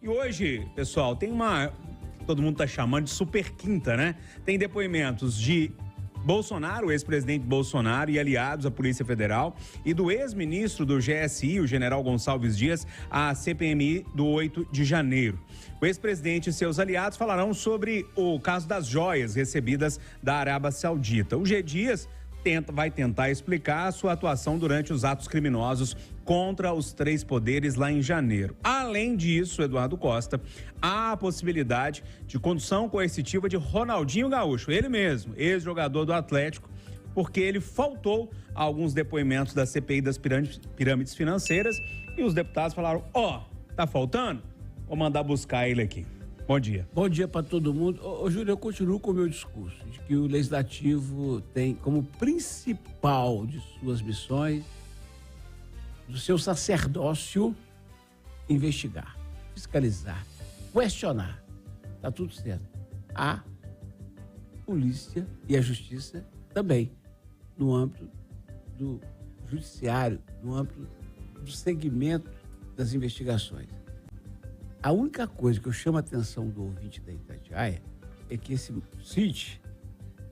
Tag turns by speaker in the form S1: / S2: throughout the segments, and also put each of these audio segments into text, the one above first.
S1: E hoje, pessoal, tem todo mundo tá chamando de super quinta, né? Tem depoimentos de Bolsonaro, o ex-presidente Bolsonaro e aliados à Polícia Federal, e do ex-ministro do GSI, o general Gonçalves Dias, à CPMI do 8 de janeiro. O ex-presidente e seus aliados falarão sobre o caso das joias recebidas da Arábia Saudita. O G. Dias vai tentar explicar a sua atuação durante os atos criminosos contra os três poderes lá em janeiro. Além disso, Eduardo Costa, há a possibilidade de condução coercitiva de Ronaldinho Gaúcho, ele mesmo, ex-jogador do Atlético, porque ele faltou a alguns depoimentos da CPI das pirâmides financeiras e os deputados falaram, tá faltando? Vou mandar buscar ele aqui. Bom dia.
S2: Bom dia para todo mundo. Júlio, eu continuo com o meu discurso de que o Legislativo tem como principal de suas missões, do seu sacerdócio, investigar, fiscalizar, questionar. Tá tudo certo. A polícia e a justiça também, no âmbito do judiciário, no âmbito do segmento das investigações. A única coisa que eu chamo a atenção do ouvinte da Itatiaia é que esse Cid,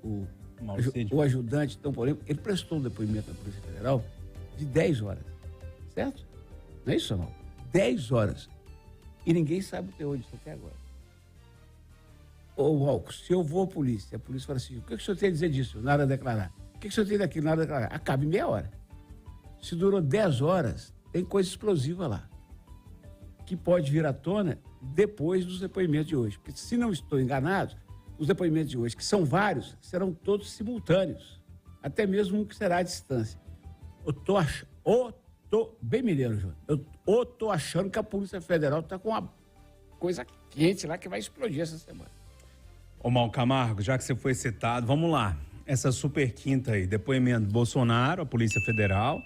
S2: o ajudante tão polêmico, ele prestou um depoimento à Polícia Federal de 10 horas, certo? Não é isso, não? 10 horas. E ninguém sabe o teor disso até agora. Ô, Walco, se eu vou à polícia, a polícia fala assim, o que o senhor tem a dizer disso? Nada a declarar. O que o senhor tem daquilo? Nada a declarar. Acaba em meia hora. Se durou 10 horas, tem coisa explosiva lá, que pode vir à tona depois dos depoimentos de hoje. Porque, se não estou enganado, os depoimentos de hoje, que são vários, serão todos simultâneos. Até mesmo um que será à distância. Bem mineiro, João. Eu tô achando que a Polícia Federal está com uma coisa quente lá que vai explodir essa semana.
S1: Ô, Mal Camargo, já que você foi citado, vamos lá. Essa super quinta aí, depoimento do Bolsonaro, a Polícia Federal,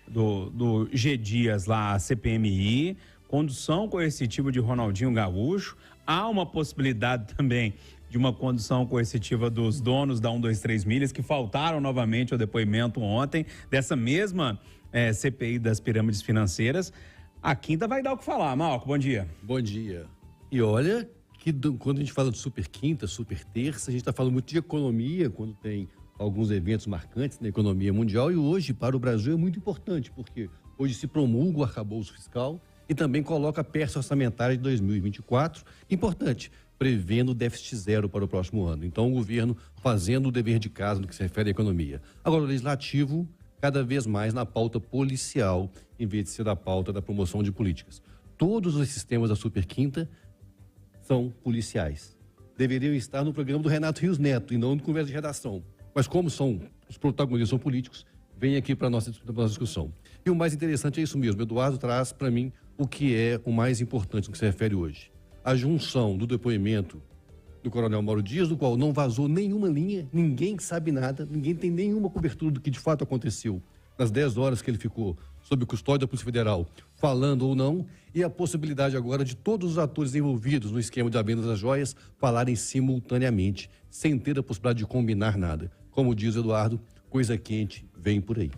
S1: do G. Dias lá, a CPMI, condução coercitiva de Ronaldinho Gaúcho. Há uma possibilidade também de uma condução coercitiva dos donos da 123 Milhas, que faltaram novamente ao depoimento ontem, dessa mesma CPI das pirâmides financeiras. A quinta vai dar o que falar. Malco, bom dia.
S3: Bom dia. E olha que quando a gente fala de super quinta, super terça, a gente está falando muito de economia, quando tem alguns eventos marcantes na economia mundial, e hoje, para o Brasil, é muito importante, porque hoje se promulga o arcabouço fiscal e também coloca a peça orçamentária de 2024, importante, prevendo déficit zero para o próximo ano. Então, o governo fazendo o dever de casa no que se refere à economia. Agora, o legislativo, cada vez mais na pauta policial, em vez de ser da pauta da promoção de políticas. Todos os sistemas da super quinta são policiais. Deveriam estar no programa do Renato Rios Neto e não no Conversa de Redação. Mas como os protagonistas são políticos, vem aqui para a nossa discussão. E o mais interessante é isso mesmo. Eduardo traz para mim o que é o mais importante no que se refere hoje. A junção do depoimento do Coronel Mauro Dias, do qual não vazou nenhuma linha, ninguém sabe nada, ninguém tem nenhuma cobertura do que de fato aconteceu nas 10 horas que ele ficou sob custódia da Polícia Federal, falando ou não, e a possibilidade agora de todos os atores envolvidos no esquema de venda das joias falarem simultaneamente, sem ter a possibilidade de combinar nada. Como diz Eduardo, coisa quente vem por aí.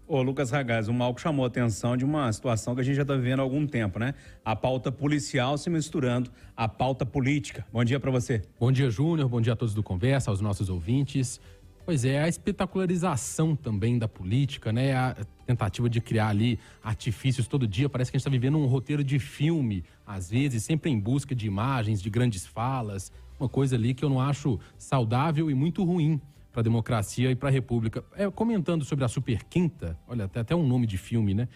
S1: Ô, Lucas Ragaz, o Malco chamou a atenção de uma situação que a gente já está vivendo há algum tempo, né? A pauta policial se misturando à pauta política. Bom dia para você.
S4: Bom dia, Júnior. Bom dia a todos do Conversa, aos nossos ouvintes. Pois é, a espetacularização também da política, né? A tentativa de criar ali artifícios todo dia. Parece que a gente está vivendo um roteiro de filme, às vezes, sempre em busca de imagens, de grandes falas. Uma coisa ali que eu não acho saudável e muito ruim para a democracia e para a República. Comentando sobre a Super Quinta, olha, tem até um nome de filme, né?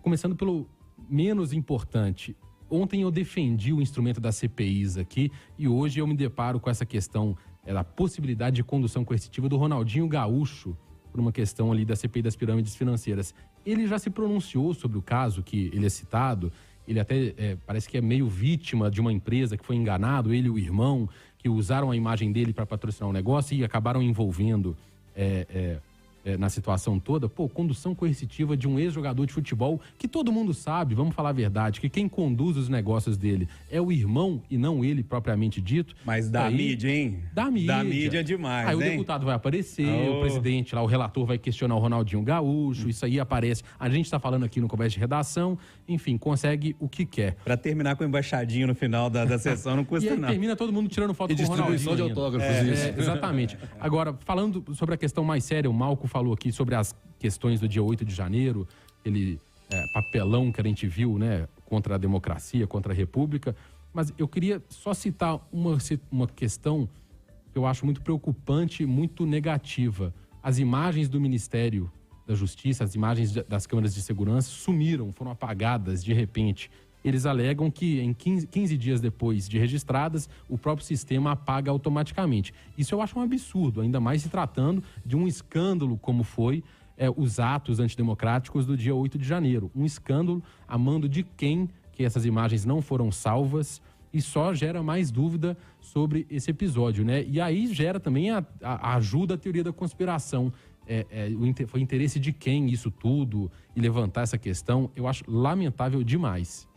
S4: Começando pelo menos importante. Ontem eu defendi o instrumento das CPIs aqui e hoje eu me deparo com essa questão da possibilidade de condução coercitiva do Ronaldinho Gaúcho por uma questão ali da CPI das pirâmides financeiras. Ele já se pronunciou sobre o caso que ele é citado, ele até parece que é meio vítima de uma empresa que foi enganado, ele e o irmão, que usaram a imagem dele para patrocinar um negócio e acabaram envolvendo na situação toda, condução coercitiva de um ex-jogador de futebol, que todo mundo sabe, vamos falar a verdade, que quem conduz os negócios dele é o irmão e não ele propriamente dito.
S1: Mas da mídia, hein?
S4: Da mídia.
S1: Da mídia demais,
S4: aí
S1: hein?
S4: O deputado vai aparecer, o presidente lá, o relator vai questionar o Ronaldinho Gaúcho, isso aí aparece. A gente tá falando aqui no Conversa de Redação, enfim, consegue o que quer.
S1: Pra terminar com o embaixadinho no final da sessão, não custa
S4: E aí
S1: não.
S4: termina todo mundo tirando foto
S3: E
S4: com o Ronaldinho.
S3: distribuição de autógrafos, isso.
S4: Exatamente. Agora, falando sobre a questão mais séria, o Malco falou aqui sobre as questões do dia 8 de janeiro, aquele papelão que a gente viu, né, contra a democracia, contra a república, mas eu queria só citar uma questão que eu acho muito preocupante, muito negativa. As imagens do Ministério da Justiça, as imagens das câmeras de segurança sumiram, foram apagadas de repente. Eles alegam que em 15 dias depois de registradas, o próprio sistema apaga automaticamente. Isso eu acho um absurdo, ainda mais se tratando de um escândalo como foi os atos antidemocráticos do dia 8 de janeiro. Um escândalo a mando de quem que essas imagens não foram salvas e só gera mais dúvida sobre esse episódio, né? E aí gera também a ajuda à teoria da conspiração. Foi interesse de quem isso tudo e levantar essa questão, eu acho lamentável demais.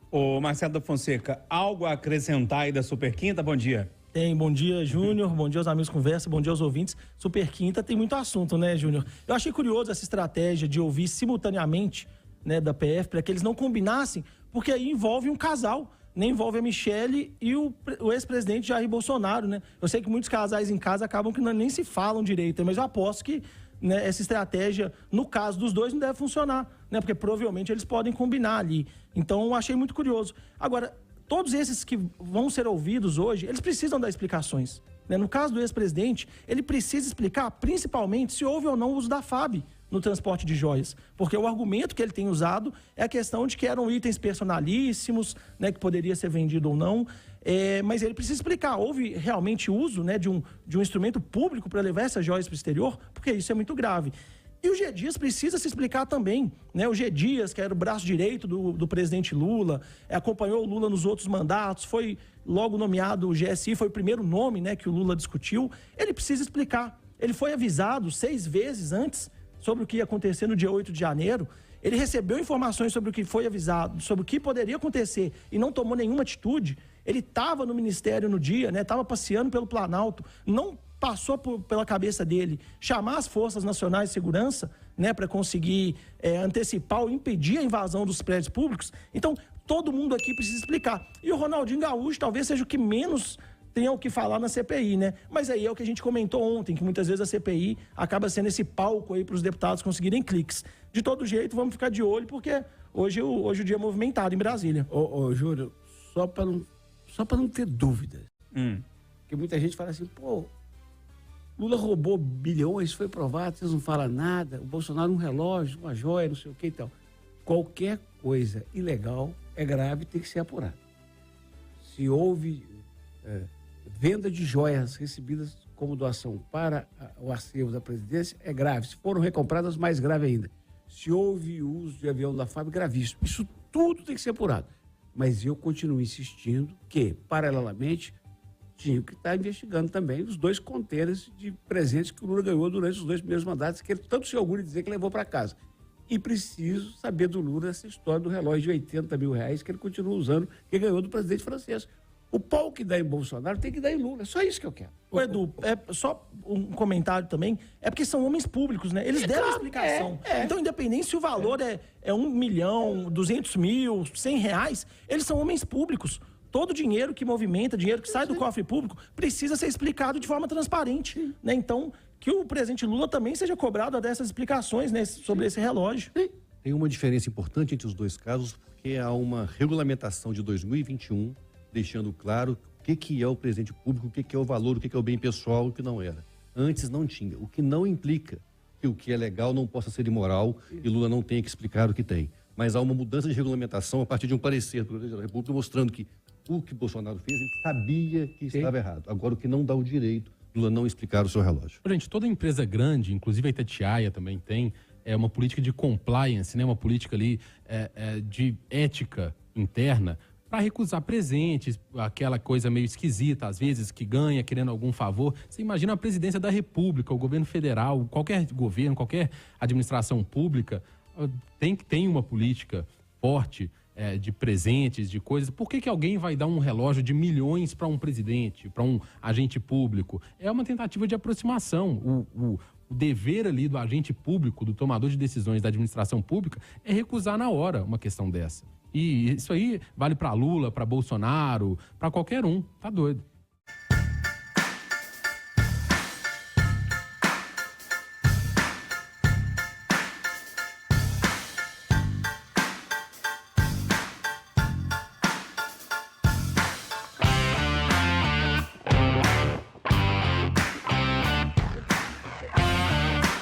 S1: Ô Marcelo da Fonseca, algo a acrescentar aí da Super Quinta? Bom dia.
S5: Bom dia, Júnior, bom dia aos amigos Conversa, bom dia aos ouvintes. Super Quinta tem muito assunto, né, Júnior? Eu achei curioso essa estratégia de ouvir simultaneamente, né, da PF, para que eles não combinassem, porque aí envolve um casal, né, envolve a Michelle e o ex-presidente Jair Bolsonaro, né? Eu sei que muitos casais em casa acabam que nem se falam direito, mas eu aposto que, né, essa estratégia, no caso dos dois, não deve funcionar, né? Porque provavelmente eles podem combinar ali. Então, eu achei muito curioso. Agora, todos esses que vão ser ouvidos hoje, eles precisam dar explicações, né? No caso do ex-presidente, ele precisa explicar, principalmente, se houve ou não o uso da FAB no transporte de joias. Porque o argumento que ele tem usado é a questão de que eram itens personalíssimos, né, que poderia ser vendido ou não. Mas ele precisa explicar, houve realmente uso, né, de um instrumento público para levar essas joias para o exterior? Porque isso é muito grave. E o G. Dias precisa se explicar também, né? O G. Dias, que era o braço direito do presidente Lula, acompanhou o Lula nos outros mandatos, foi logo nomeado o GSI, foi o primeiro nome, né, que o Lula discutiu. Ele precisa explicar. Ele foi avisado 6 vezes antes sobre o que ia acontecer no dia 8 de janeiro. Ele recebeu informações sobre o que foi avisado, sobre o que poderia acontecer e não tomou nenhuma atitude. Ele estava no ministério no dia, né? Estava passeando pelo Planalto, não passou pela cabeça dele chamar as Forças Nacionais de Segurança, né, para conseguir antecipar ou impedir a invasão dos prédios públicos. Então, todo mundo aqui precisa explicar. E o Ronaldinho Gaúcho talvez seja o que menos tenha o que falar na CPI, né? Mas aí é o que a gente comentou ontem, que muitas vezes a CPI acaba sendo esse palco aí para os deputados conseguirem cliques. De todo jeito, vamos ficar de olho, porque hoje o dia é movimentado em Brasília.
S2: Ô, Júlio, só para não ter dúvidas. Porque muita gente fala assim, Lula roubou bilhões, foi provado, vocês não falam nada, o Bolsonaro um relógio, uma joia, não sei o que e tal. Qualquer coisa ilegal é grave e tem que ser apurado. Se houve venda de joias recebidas como doação para o acervo da presidência, é grave. Se foram recompradas, mais grave ainda. Se houve uso de avião da FAB, gravíssimo. Isso tudo tem que ser apurado. Mas eu continuo insistindo que, paralelamente, tinha que estar investigando também os 2 contêineres de presentes que o Lula ganhou durante os 2 primeiros mandatos, que ele tanto se orgulha de dizer que levou para casa. E preciso saber do Lula essa história do relógio de 80 mil reais que ele continua usando, que ganhou do presidente francês. O pau que dá em Bolsonaro tem que dar em Lula. É só isso que eu quero.
S5: Ô, Edu, só um comentário também. É porque são homens públicos, né? Eles deram explicação. Então, independente se o valor é 1 milhão, 200 mil, 100 reais, eles são homens públicos. Todo dinheiro que movimenta, dinheiro que sai do cofre público, precisa ser explicado de forma transparente, né? Então, que o presidente Lula também seja cobrado dessas explicações, né, sobre esse relógio.
S3: Tem uma diferença importante entre os 2 casos, porque há uma regulamentação de 2021 deixando claro o que é o presente público, o que é o valor, o que é o bem pessoal, o que não era. Antes não tinha, o que não implica que o que é legal não possa ser imoral e Lula não tenha que explicar o que tem. Mas há uma mudança de regulamentação a partir de um parecer do presidente da República mostrando que o que Bolsonaro fez, ele sabia que estava errado. Agora, o que não dá o direito, Lula não explicar o seu relógio.
S4: Gente, toda empresa grande, inclusive a Itatiaia também tem, uma política de compliance, né? Uma política ali de ética interna, para recusar presentes, aquela coisa meio esquisita, às vezes, que ganha querendo algum favor. Você imagina a presidência da República, o governo federal, qualquer governo, qualquer administração pública tem uma política forte de presentes, de coisas. Por que alguém vai dar um relógio de milhões para um presidente, para um agente público? É uma tentativa de aproximação. O dever ali do agente público, do tomador de decisões da administração pública, é recusar na hora uma questão dessa. E isso aí vale para Lula, para Bolsonaro, para qualquer um. Tá doido.